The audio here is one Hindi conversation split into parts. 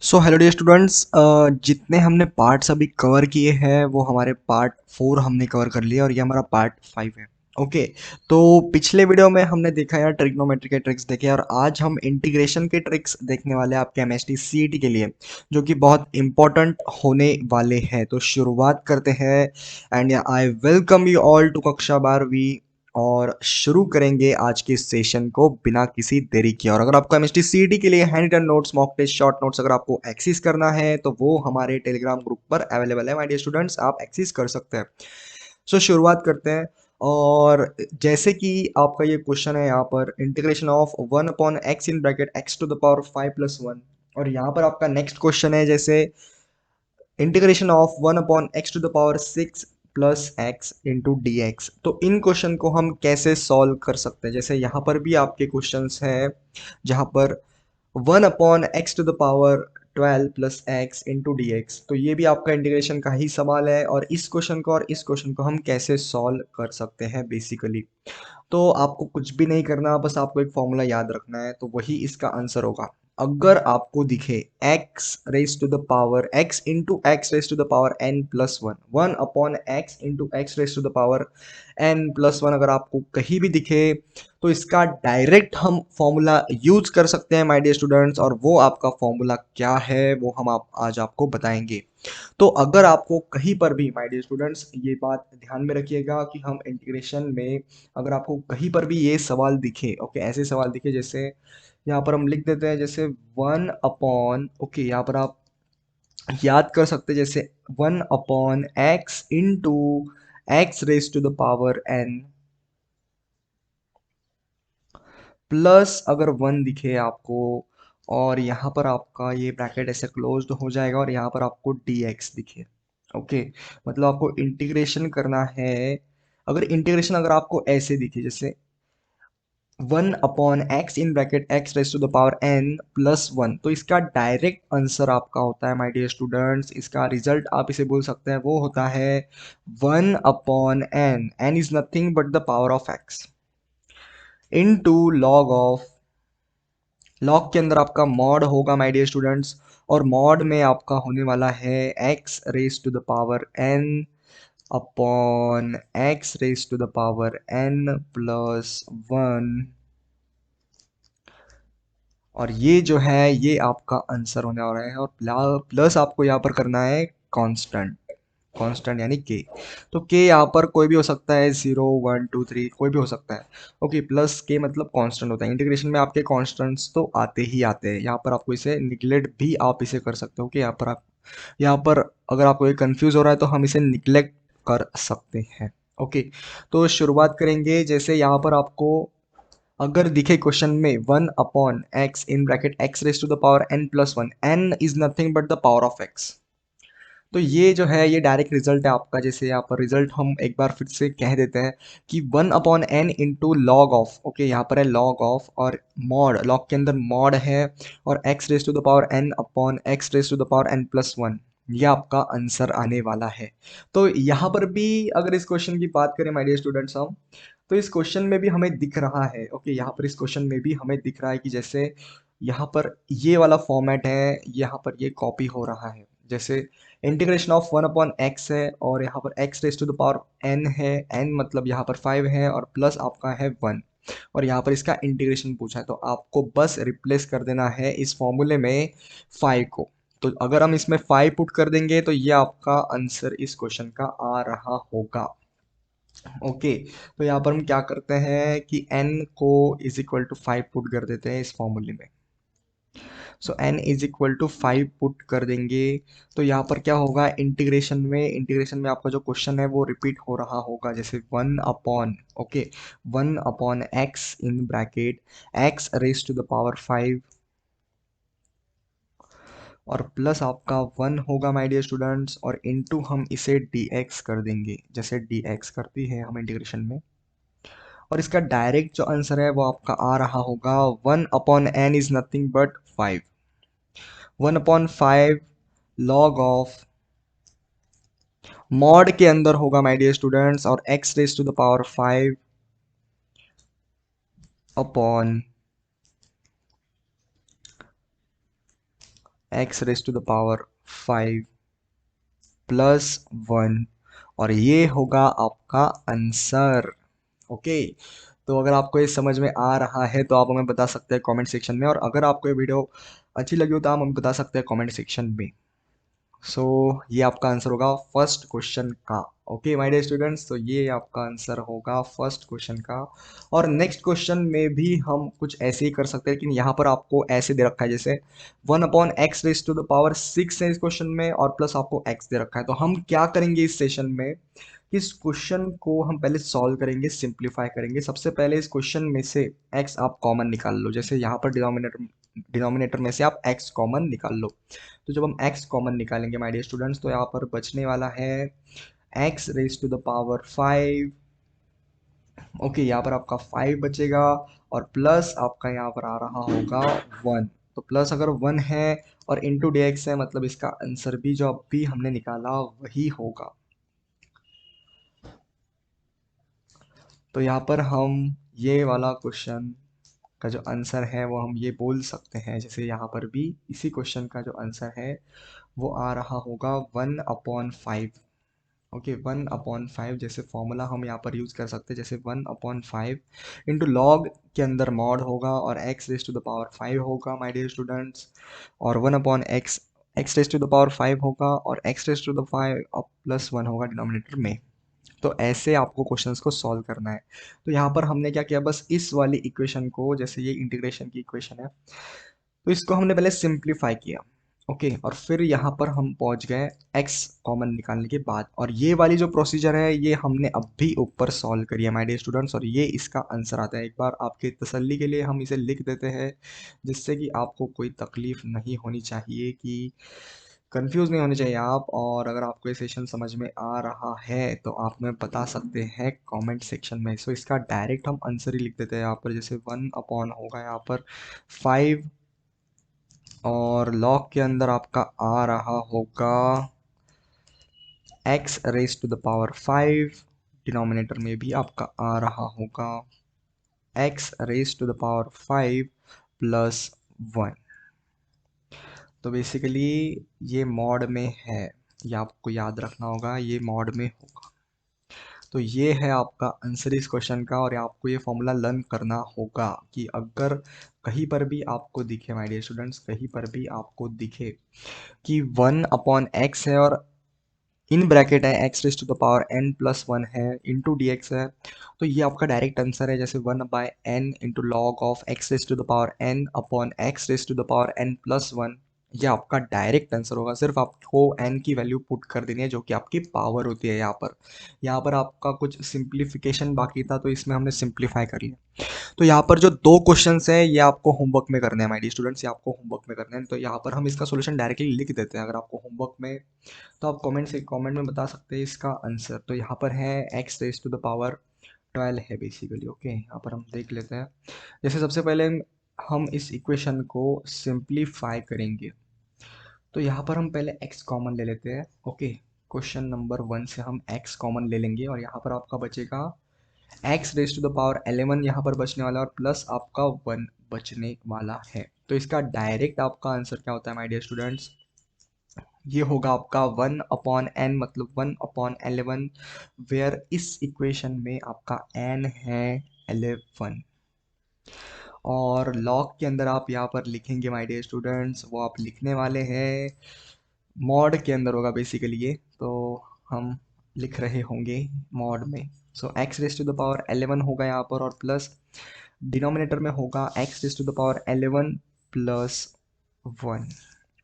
सो हेलो डियर स्टूडेंट्स, जितने हमने पार्ट्स अभी कवर किए हैं वो हमारे पार्ट 4 हमने कवर कर लिया और ये हमारा पार्ट 5 है। ओके। तो पिछले वीडियो में हमने देखा यार ट्रिग्नोमेट्री के ट्रिक्स देखे और आज हम इंटीग्रेशन के ट्रिक्स देखने वाले हैं आपके एमएसटी सीईटी के लिए, जो कि बहुत इंपॉर्टेंट होने वाले हैं। तो शुरुआत करते हैं and I welcome you all to कक्षा 12वीं और शुरू करेंगे आज के सेशन को बिना किसी देरी के। और अगर आपको एमएसटी सीईटी के लिए handwritten notes, mock test, short notes अगर आपको एक्सेस करना है तो वो हमारे टेलीग्राम ग्रुप पर अवेलेबल है। माय डियर स्टूडेंट्स, आप एक्सेस कर सकते हैं। सो शुरुआत करते हैं। और जैसे कि आपका ये क्वेश्चन है यहाँ पर, integration of 1/x in bracket x to the power 5+1। और यहाँ पर आपका नेक्स्ट क्वेश्चन है जैसे integration of 1/x to the power 6+x into D X. तो इन क्वेश्चन को हम कैसे सॉल्व कर सकते हैं? जैसे यहाँ पर भी आपके क्वेश्चंस हैं जहाँ पर 1/x to the power 12+x into D X. तो ये भी आपका इंटीग्रेशन का ही सवाल है और इस क्वेश्चन को और इस क्वेश्चन को हम कैसे सॉल्व कर सकते हैं बेसिकली। तो आपको कुछ भी नहीं करना, बस आपको एक फॉर्मूला याद रखना है, तो वही इसका आंसर होगा। अगर आपको दिखे x raise to the power x into X raise to the power n+1, 1/x into X raise to the power n+1, अगर आपको कहीं भी दिखे तो इसका डायरेक्ट हम फॉर्मूला यूज कर सकते हैं माय डियर स्टूडेंट्स। और वो आपका फॉर्मूला क्या है वो हम आज आपको बताएंगे। तो अगर आपको कहीं पर भी माय डियर स्टूडेंट्स ये बात ध्यान में रखिएगा कि हम इंटीग्रेशन में अगर आपको कहीं पर भी ये सवाल दिखे, ओके, ऐसे सवाल दिखे जैसे यहाँ पर हम लिख देते हैं जैसे 1 ओके, यहाँ पर आप याद कर सकते हैं जैसे 1/x into X raise to the power n plus अगर 1 दिखे आपको और यहाँ पर आपका ये ब्रैकेट ऐसे क्लोज्ड हो जाएगा और यहाँ पर आपको dx दिखे। ओके, मतलब आपको इंटीग्रेशन करना है। अगर इंटीग्रेशन अगर आपको ऐसे दिखे जैसे 1/x in bracket x raise to the power n+1, तो इसका डायरेक्ट आंसर आपका होता है माय डियर स्टूडेंट्स, इसका रिजल्ट आप इसे बोल सकते हैं वो होता है 1/n। n is nothing but the power of x into log of, log के अंदर आपका मॉड होगा माय डियर स्टूडेंट्स, और मॉड में आपका होने वाला है x raise to the power n upon x raise to the power n+1। और ये जो है ये आपका आंसर होने वाला है। और प्लस आपको यहाँ पर करना है कांस्टेंट, कांस्टेंट यानी के। तो के यहाँ पर कोई भी हो सकता है, 0 1 2 3 कोई भी हो सकता है। ओके, प्लस के मतलब कांस्टेंट होता है। इंटीग्रेशन में आपके कांस्टेंट्स तो आते ही आते हैं। यहाँ पर आपको इसे निगलेक्ट भी आप इसे कर सकते हो कि यहाँ पर आप, यहाँ पर अगर आपको ये कंफ्यूज हो रहा है तो हम इसे निगलेक्ट कर सकते हैं। ओके, तो शुरुआत करेंगे जैसे यहाँ पर आपको अगर दिखे क्वेश्चन में 1/x in bracket x raise to the power n+1, n is nothing but the power of x। तो ये जो है ये डायरेक्ट रिजल्ट है आपका। जैसे यहाँ पर रिजल्ट हम एक बार फिर से कह देते हैं कि 1/n into log of, okay, यहाँ पर है लॉग ऑफ और मॉड, लॉग के अंदर मॉड है और x raise to the power n upon x raise to the power n+1, ये आपका आंसर आने वाला है। तो यहाँ पर भी अगर इस क्वेश्चन की बात करें माय डियर स्टूडेंट्स हम, तो इस क्वेश्चन में भी हमें दिख रहा है, ओके, यहाँ पर इस क्वेश्चन में भी हमें दिख रहा है कि जैसे यहाँ पर ये वाला फॉर्मेट है, यहाँ पर ये कॉपी हो रहा है। जैसे इंटीग्रेशन ऑफ 1/x है और यहाँ पर x raise to the power n है, n मतलब यहाँ पर 5 है और प्लस आपका है 1, और यहाँ पर इसका इंटीग्रेशन पूछा है। तो आपको बस रिप्लेस कर देना है इस फॉर्मूले में 5 को। तो अगर हम इसमें 5 पुट कर देंगे तो ये आपका आंसर इस क्वेश्चन का आ रहा होगा। ओके, तो यहाँ पर हम क्या करते हैं कि n को इज इक्वल टू 5 पुट कर देते हैं इस फॉर्मूले में। So n is equal to 5 put कर देंगे तो यहाँ पर क्या होगा, इंटीग्रेशन में आपका जो क्वेश्चन है वो रिपीट हो रहा होगा। जैसे 1/, okay, 1/x in bracket x raise to the power 5 और प्लस आपका 1 होगा माय डियर स्टूडेंट्स, और इनटू हम इसे dx कर देंगे जैसे dx करती है हम इंटीग्रेशन में। और इसका डायरेक्ट जो आंसर है वो आपका आ रहा होगा 1/n is nothing but 5, 1/5 log of mod के अंदर होगा माय डियर स्टूडेंट्स और x raise to the power 5 upon X raise to the power 5 plus 1, और ये होगा आपका आंसर। ओके, तो अगर आपको ये समझ में आ रहा है तो आप हमें बता सकते हैं कमेंट सेक्शन में, और अगर आपको ये वीडियो अच्छी लगी हो तो आप हमें बता सकते हैं कमेंट सेक्शन में। सो ये आपका आंसर होगा फर्स्ट क्वेश्चन का। ओके माय डियर स्टूडेंट्स, तो ये आपका आंसर होगा फर्स्ट क्वेश्चन का। और नेक्स्ट क्वेश्चन में भी हम कुछ ऐसे ही कर सकते हैं, लेकिन यहाँ पर आपको ऐसे दे रखा है जैसे 1/x⁻⁶ है इस क्वेश्चन में, और प्लस आपको x दे रखा है। तो हम क्या करेंगे इस सेशन में, इस क्वेश्चन को हम पहले सॉल्व करेंगे, सिंप्लीफाई करेंगे। सबसे पहले इस क्वेश्चन में से x आप कॉमन निकाल लो, जैसे यहाँ पर डिनोमिनेटर में से आप x कॉमन निकाल लो। तो जब हम x कॉमन निकालेंगे माय डियर स्टूडेंट्स, तो यहाँ पर बचने वाला है x⁻⁵। ओके, यहाँ पर आपका 5 बचेगा, और प्लस आपका यहाँ पर आ रहा होगा 1। तो प्लस अगर 1 है और इंटू डी एक्स है, मतलब इसका आंसर भी जो अभी हमने निकाला वही होगा। तो यहाँ पर हम ये वाला क्वेश्चन का जो आंसर है वो हम ये बोल सकते हैं, जैसे यहाँ पर भी इसी क्वेश्चन का जो आंसर है वो आ रहा होगा 1/5। ओके, 1/5 जैसे फॉर्मूला हम यहाँ पर यूज़ कर सकते हैं, जैसे 1/5 इंटू लॉग के अंदर मॉड होगा और x⁻⁵ होगा माय डियर स्टूडेंट्स, और 1/x x⁻⁵ होगा, और x⁻⁵ प्लस 1 होगा डिनोमिनेटर में। तो ऐसे आपको क्वेश्चंस को सॉल्व करना है। तो यहाँ पर हमने क्या किया, बस इस वाली इक्वेशन को, जैसे ये इंटीग्रेशन की इक्वेशन है, तो इसको हमने पहले सिंप्लीफाई किया। ओके, और फिर यहाँ पर हम पहुँच गए x कॉमन निकालने के बाद, और ये वाली जो प्रोसीजर है ये हमने अभी ऊपर सॉल्व करी है माय डियर स्टूडेंट्स, और ये इसका आंसर आता है। एक बार आपके तसल्ली के लिए हम इसे लिख देते हैं, जिससे कि आपको कोई तकलीफ नहीं होनी चाहिए, कि कंफ्यूज नहीं होने चाहिए आप। और अगर आपको ये सेशन समझ में आ रहा है तो आप हमें बता सकते हैं कमेंट सेक्शन में। सो इसका डायरेक्ट हम आंसर ही लिख देते हैं यहाँ पर, जैसे 1 अपॉन होगा यहाँ पर 5, और लॉग के अंदर आपका आ रहा होगा x⁻⁵, डिनोमिनेटर में भी आपका आ रहा होगा x⁻⁵ प्लस 1। तो बेसिकली ये मॉड में है, ये आपको याद रखना होगा, ये मॉड में होगा। तो ये है आपका आंसर इस क्वेश्चन का, और आपको ये फॉर्मूला लर्न करना होगा कि अगर कहीं पर भी आपको दिखे माय डियर स्टूडेंट्स, कहीं पर भी आपको दिखे कि 1/x है और इन ब्रैकेट है x⁻n+1 है इंटू डी एक्स है, तो ये आपका डायरेक्ट आंसर है, जैसे 1/n into log of x⁻n upon x⁻n+1। ये आपका डायरेक्ट आंसर होगा। सिर्फ आपको n की वैल्यू पुट कर देनी है, जो कि आपकी पावर होती है। यहाँ पर आपका कुछ सिंप्लीफिकेशन बाकी था, तो इसमें हमने सिंप्लीफाई कर लिया। तो यहाँ पर जो दो क्वेश्चंस हैं ये आपको होमवर्क में करने हैं माय डियर स्टूडेंट्स, ये आपको होमवर्क में करने हैं। तो यहाँ पर हम इसका सॉल्यूशन डायरेक्टली लिख देते हैं। अगर आपको होमवर्क में, तो आप कमेंट में बता सकते हैं इसका आंसर। तो यहाँ पर है x⁻12 है बेसिकली। ओके, यहाँ पर हम देख लेते हैं। जैसे सबसे पहले हम इस इक्वेशन को सिंप्लीफाई करेंगे, तो यहाँ पर हम पहले x कॉमन ले लेते हैं। ओके, क्वेश्चन नंबर 1 से हम x कॉमन ले लेंगे, और यहाँ पर आपका बचेगा x⁻11 यहाँ पर बचने वाला है, और प्लस आपका 1 बचने वाला है। तो इसका डायरेक्ट आपका आंसर क्या होता है माय डियर स्टूडेंट्स, ये होगा आपका 1/n, मतलब 1/11, वेयर इस इक्वेशन में आपका n है 11, और लॉग के अंदर आप यहाँ पर लिखेंगे माय डियर स्टूडेंट्स, वो आप लिखने वाले हैं मॉड के अंदर होगा बेसिकली ये, तो हम लिख रहे होंगे मॉड में। सो x⁻11 होगा यहाँ पर, और प्लस डिनोमिनेटर में होगा x⁻11 प्लस 1।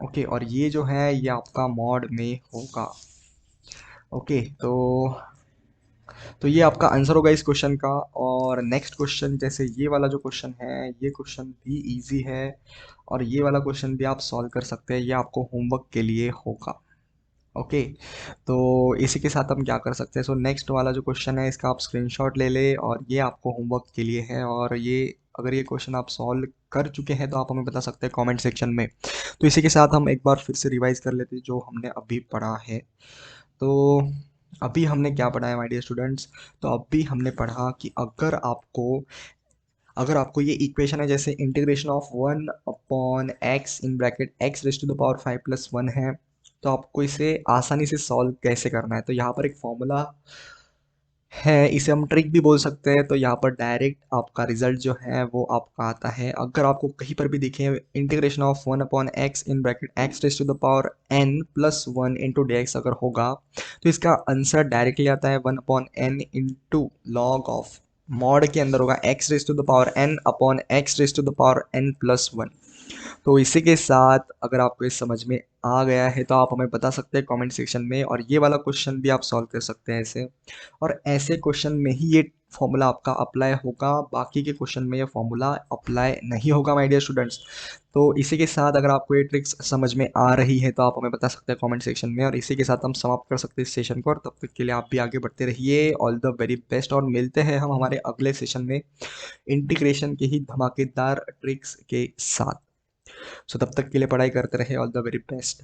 ओके, और ये जो है ये आपका मॉड में होगा। ओके, तो ये आपका आंसर होगा इस क्वेश्चन का। और नेक्स्ट क्वेश्चन, जैसे ये वाला जो क्वेश्चन है, ये क्वेश्चन भी इजी है, और ये वाला क्वेश्चन भी आप सॉल्व कर सकते हैं, ये आपको होमवर्क के लिए होगा। ओके, तो इसी के साथ हम क्या कर सकते हैं, सो नेक्स्ट वाला जो क्वेश्चन है इसका आप स्क्रीनशॉट ले ले, और ये आपको होमवर्क के लिए है। और ये अगर ये क्वेश्चन आप सॉल्व कर चुके हैं तो आप हमें बता सकते हैं कमेंट सेक्शन में। तो इसी के साथ हम एक बार फिर से रिवाइज कर लेते हैं जो हमने अभी पढ़ा है। तो अभी हमने क्या पढ़ा है माय डियर स्टूडेंट्स, तो अभी हमने पढ़ा कि अगर आपको अगर आपको ये इक्वेशन है जैसे integration of 1/x in bracket x raise to the power 5+1 है, तो आपको इसे आसानी से सॉल्व कैसे करना है। तो यहाँ पर एक फॉर्मूला है, इसे हम ट्रिक भी बोल सकते हैं। तो यहाँ पर डायरेक्ट आपका रिजल्ट जो है वो आपका आता है। अगर आपको कहीं पर भी दिखे integration of 1/x in bracket x raise to the power n+1 into D x अगर होगा, तो इसका आंसर डायरेक्टली आता है 1/n into log of mod के अंदर होगा x raise to the power n/x raise to the power n+1। तो इसी के साथ अगर आपको ये समझ में आ गया है तो आप हमें बता सकते हैं कमेंट सेक्शन में, और ये वाला क्वेश्चन भी आप सॉल्व कर सकते हैं ऐसे। और ऐसे क्वेश्चन में ही ये फॉर्मूला आपका अप्लाई होगा, बाकी के क्वेश्चन में ये फॉर्मूला अप्लाई नहीं होगा माय डियर स्टूडेंट्स। तो इसी के साथ अगर आपको ये ट्रिक्स समझ में आ रही है तो आप हमें बता सकते हैं कमेंट सेक्शन में, और इसी के साथ हम समाप्त कर सकते हैं इस सेशन को। और तब तक के लिए आप भी आगे बढ़ते रहिए। ऑल द वेरी बेस्ट, और मिलते हैं हम हमारे अगले सेशन में इंटीग्रेशन के ही धमाकेदार ट्रिक्स के साथ। सो तब तक के लिए पढ़ाई करते रहे। All the very best.